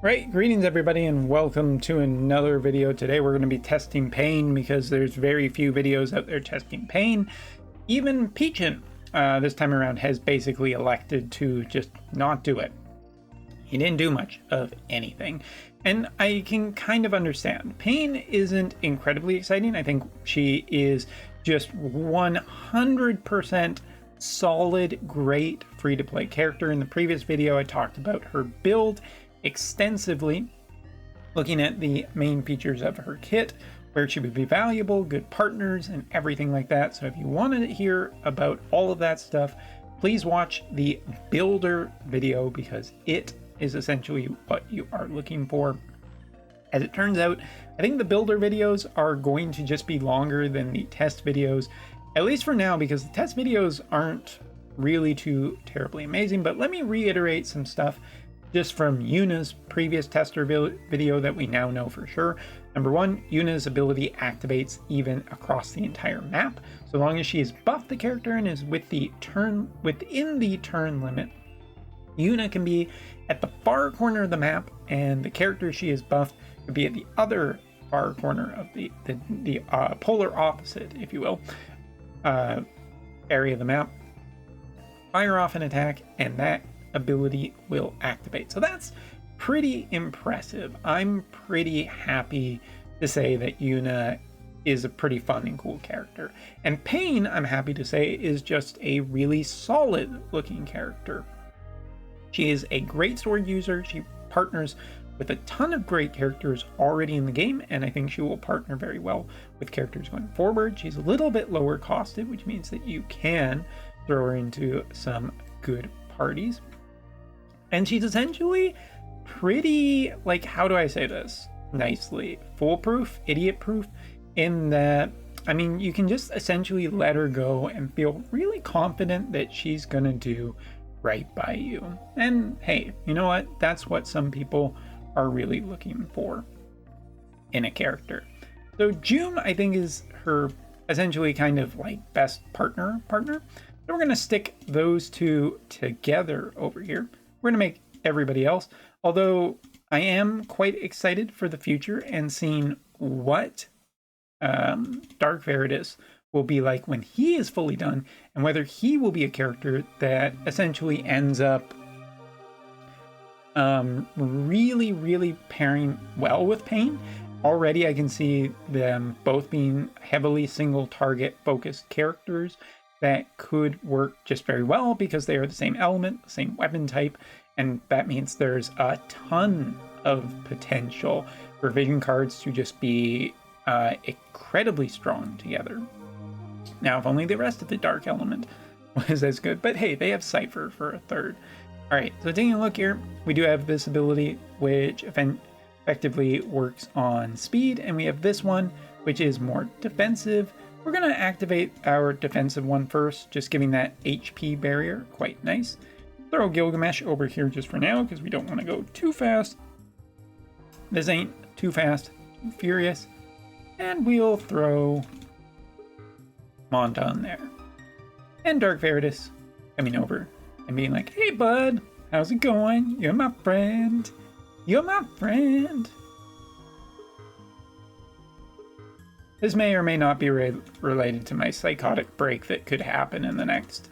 Right, greetings everybody and welcome to another video. Today we're going to be testing Paine because there's very few videos out there testing Paine. Even Peachin this time around has basically elected to just not do it. He didn't do much of anything, and I can kind of understand. Paine isn't incredibly exciting. I think she is just 100% solid, great free-to-play character. In the previous video I talked about her build extensively, looking at the main features of her kit, where she would be valuable, good partners, and everything like that. So if you wanted to hear about all of that stuff, please watch the builder video because it is essentially what you are looking for. As it turns out, I think the builder videos are going to just be longer than the test videos, at least for now, because the test videos aren't really too terribly amazing. But let me reiterate some stuff just from Yuna's previous tester video that we now know for sure. Number one, Yuna's ability activates even across the entire map. So long as she is buffed the character and is within the turn limit, Yuna can be at the far corner of the map, and the character she is buffed could be at the other far corner of the polar opposite, if you will, area of the map. Fire off an attack, and that ability will activate. So that's pretty impressive. I'm pretty happy to say that Yuna is a pretty fun and cool character. And Paine, I'm happy to say, is just a really solid looking character. She is a great sword user. She partners with a ton of great characters already in the game, and I think she will partner very well with characters going forward. She's a little bit lower costed, which means that you can throw her into some good parties. And she's essentially pretty, like, how do I say this nicely? Foolproof, idiot proof, in that, I mean, you can just essentially let her go and feel really confident that she's gonna do right by you. And hey, you know what? That's what some people are really looking for in a character. So June, I think, is her essentially kind of like best partner. So we're gonna stick those two together over here. We're going to make everybody else, although I am quite excited for the future and seeing what Dark Veritas will be like when he is fully done, and whether he will be a character that essentially ends up really pairing well with Paine. Already I can see them both being heavily single target focused characters that could work just very well because they are the same element, the same weapon type, and that means there's a ton of potential for vision cards to just be incredibly strong together. Now, if only the rest of the dark element was as good, but hey, they have Cypher for a third. All right, so taking a look here, we do have this ability which effectively works on speed, and we have this one which is more defensive. We're going to activate our defensive one first, just giving that HP barrier. Quite nice. Throw Gilgamesh over here just for now because we don't want to go too fast. This ain't too fast, too furious. And we'll throw Monta there. And Dark Veritas coming over and being like, hey bud, how's it going? You're my friend. You're my friend. This may or may not be related to my psychotic break that could happen in the next,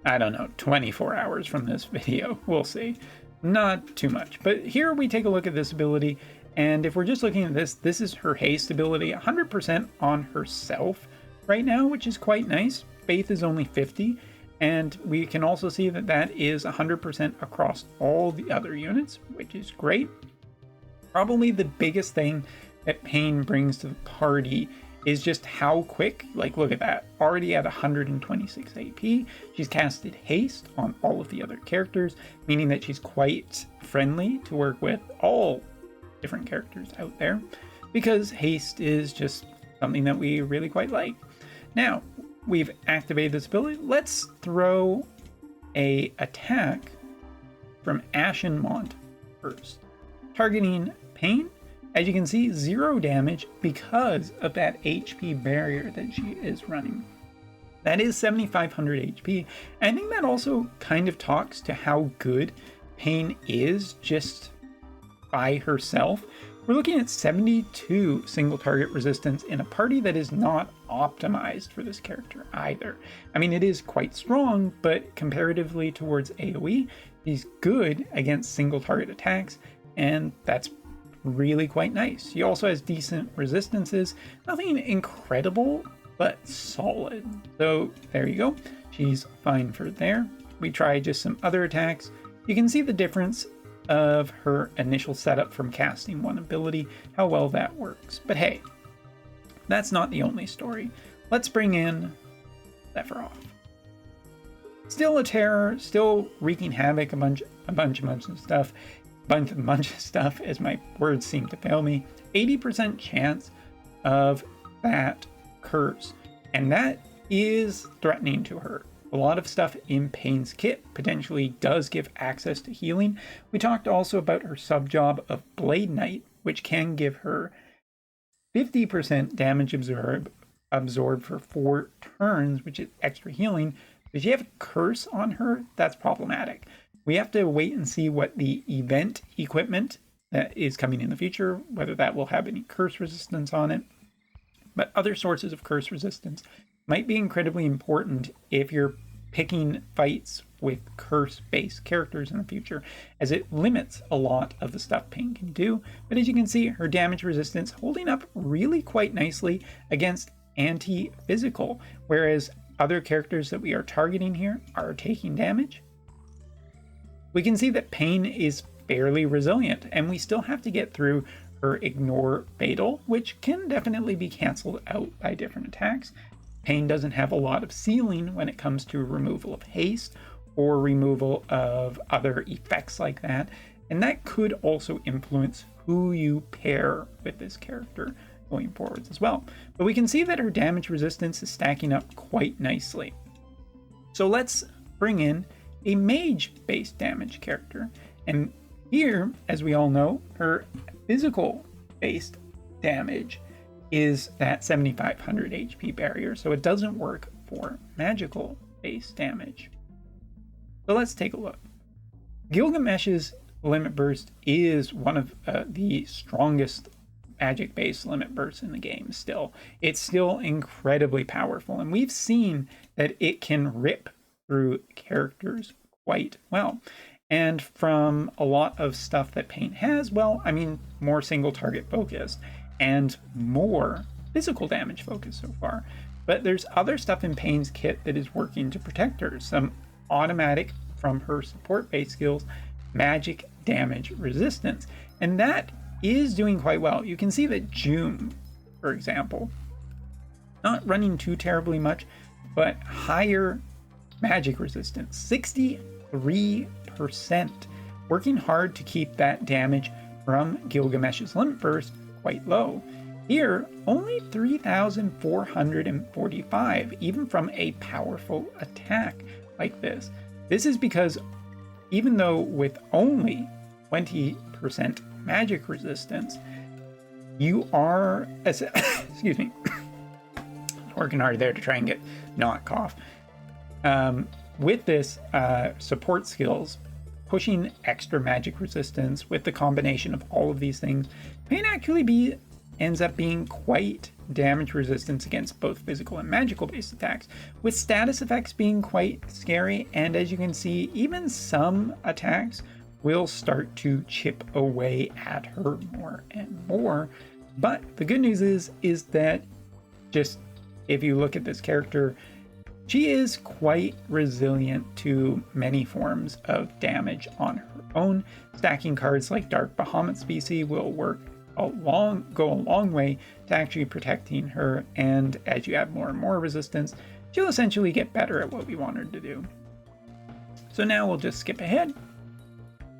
I don't know, 24 hours from this video. We'll see. Not too much. But here we take a look at this ability, and if we're just looking at this, this is her haste ability, 100% on herself right now, which is quite nice. Faith is only 50, and we can also see that that is 100% across all the other units, which is great. Probably the biggest thing that Paine brings to the party is just how quick, like look at that, already at 126 AP. She's casted haste on all of the other characters, meaning that she's quite friendly to work with all different characters out there, because haste is just something that we really quite like. Now, we've activated this ability. Let's throw a attack from Ashen Mont first, targeting Paine. As you can see, 0 damage because of that HP barrier that she is running. That is 7,500 HP. I think that also kind of talks to how good Paine is just by herself, we're looking at 72 single target resistance in a party that is not optimized for this character either. I mean, it is quite strong, but comparatively towards AoE, he's good against single target attacks, and that's really quite nice. He also has decent resistances, nothing incredible, but solid. So there you go. She's fine for there. We try just some other attacks. You can see the difference of her initial setup from casting one ability, how well that works. But hey, that's not the only story. Let's bring in Sephiroth. Still a terror, still wreaking havoc, a bunch of stuff. Bunch of stuff, as my words seem to fail me. 80% chance of that curse, and that is threatening to her. A lot of stuff in Paine's kit potentially does give access to healing. We talked also about her sub-job of Blade Knight, which can give her 50% damage absorbed for 4 turns, which is extra healing. If you have a curse on her, that's problematic. We have to wait and see what the event equipment that is coming in the future, whether that will have any curse resistance on it. But other sources of curse resistance might be incredibly important if you're picking fights with curse-based characters in the future, as it limits a lot of the stuff Paine can do. But as you can see, her damage resistance holding up really quite nicely against anti-physical, whereas other characters that we are targeting here are taking damage. We can see that Paine is fairly resilient, and we still have to get through her Ignore Fatal, which can definitely be cancelled out by different attacks. Paine doesn't have a lot of ceiling when it comes to removal of haste or removal of other effects like that, and that could also influence who you pair with this character going forwards as well. But we can see that her damage resistance is stacking up quite nicely. So let's bring in a mage-based damage character, and here, as we all know, her physical-based damage is that 7500 HP barrier, so it doesn't work for magical-based damage. So let's take a look. Gilgamesh's Limit Burst is one of the strongest magic-based limit bursts in the game still. It's still incredibly powerful, and we've seen that it can rip through characters quite well. And from a lot of stuff that Paine has, well, I mean, more single target focused and more physical damage focused so far. But there's other stuff in Paine's kit that is working to protect her. Some automatic from her support-based skills, magic damage resistance. And that is doing quite well. You can see that June, for example, not running too terribly much, but higher magic resistance, 63%, working hard to keep that damage from Gilgamesh's Limit Burst quite low. Here, only 3,445, even from a powerful attack like this. This is because even though with only 20% magic resistance, you are, excuse me, working hard there to try and get not cough. With this support skills, pushing extra magic resistance with the combination of all of these things, Paine actually ends up being quite damage resistance against both physical and magical based attacks, with status effects being quite scary. And as you can see, even some attacks will start to chip away at her more and more. But the good news is that just if you look at this character, she is quite resilient to many forms of damage on her own. Stacking cards like Dark Bahamut Species will go a long way to actually protecting her, and as you add more and more resistance, she'll essentially get better at what we want her to do. So now we'll just skip ahead,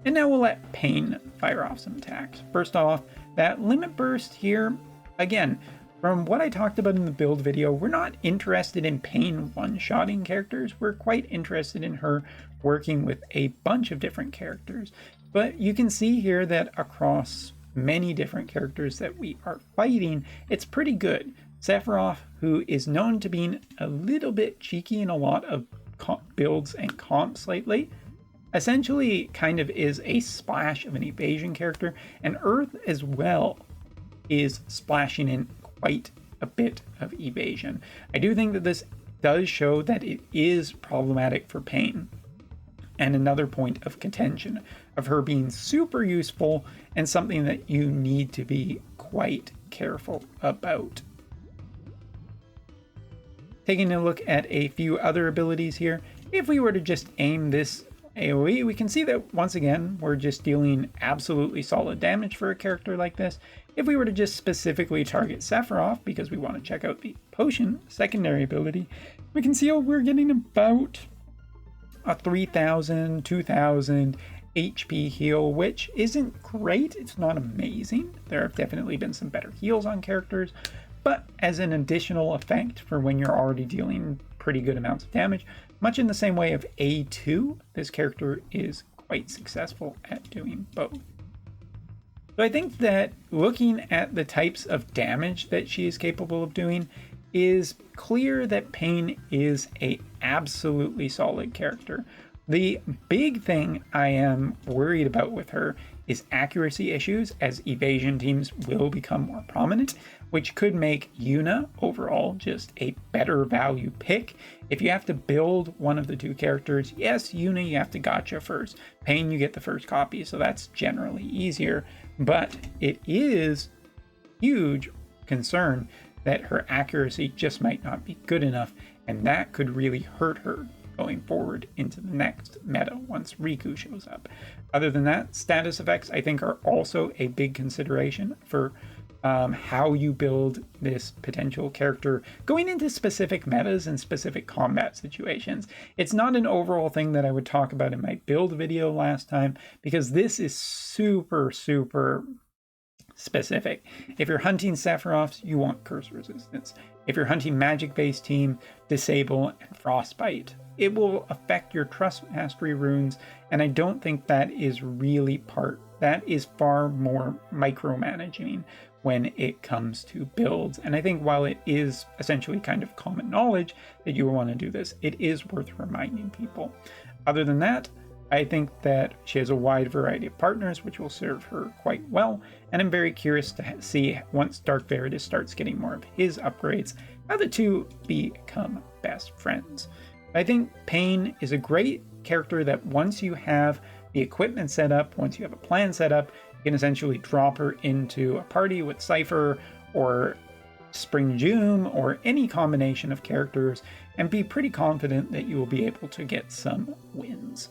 and now we'll let Paine fire off some attacks. First off, that Limit Burst here, again, from what I talked about in the build video, we're not interested in Paine one-shotting characters. We're quite interested in her working with a bunch of different characters. But you can see here that across many different characters that we are fighting, it's pretty good. Sephiroth, who is known to being a little bit cheeky in a lot of builds and comps lately, essentially kind of is a splash of an evasion character, and Earth as well is splashing in quite a bit of evasion. I do think that this does show that it is problematic for Paine, and another point of contention of her being super useful and something that you need to be quite careful about. Taking a look at a few other abilities here, if we were to just aim this AoE, we can see that once again we're just dealing absolutely solid damage for a character like this. If we were to just specifically target Sephiroth because we want to check out the potion secondary ability, we can see we're getting about a 3,000, 2,000 HP heal, which isn't great. It's not amazing. There have definitely been some better heals on characters, but as an additional effect for when you're already dealing pretty good amounts of damage, much in the same way of A2, this character is quite successful at doing both. So I think that looking at the types of damage that she is capable of doing is clear that Paine is a absolutely solid character. The big thing I am worried about with her is accuracy issues, as evasion teams will become more prominent, which could make Yuna overall just a better value pick. If you have to build one of the two characters, yes, Yuna you have to gotcha first. Paine you get the first copy, so that's generally easier, but it is huge concern that her accuracy just might not be good enough, and that could really hurt her going forward into the next meta once Riku shows up. Other than that, status effects I think are also a big consideration for how you build this potential character going into specific metas and specific combat situations. It's not an overall thing that I would talk about in my build video last time, because this is super specific. If you're hunting Sephiroths, you want curse resistance. If you're hunting magic-based team, disable and frostbite. It will affect your trust mastery runes, and I don't think that is really that is far more micromanaging when it comes to builds. And I think while it is essentially kind of common knowledge that you want to do this, it is worth reminding people. Other than that, I think that she has a wide variety of partners, which will serve her quite well, and I'm very curious to see, once Dark Veritas starts getting more of his upgrades, how the two become best friends. I think Paine is a great character that once you have the equipment set up, once you have a plan set up, you can essentially drop her into a party with Cypher or Spring June or any combination of characters and be pretty confident that you will be able to get some wins.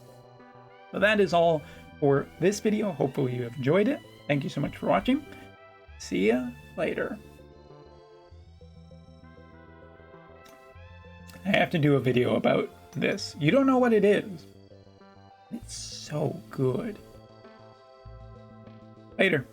So that is all for this video. Hopefully you have enjoyed it. Thank you so much for watching. See ya later. I have to do a video about this. You don't know what it is. It's so good. Later.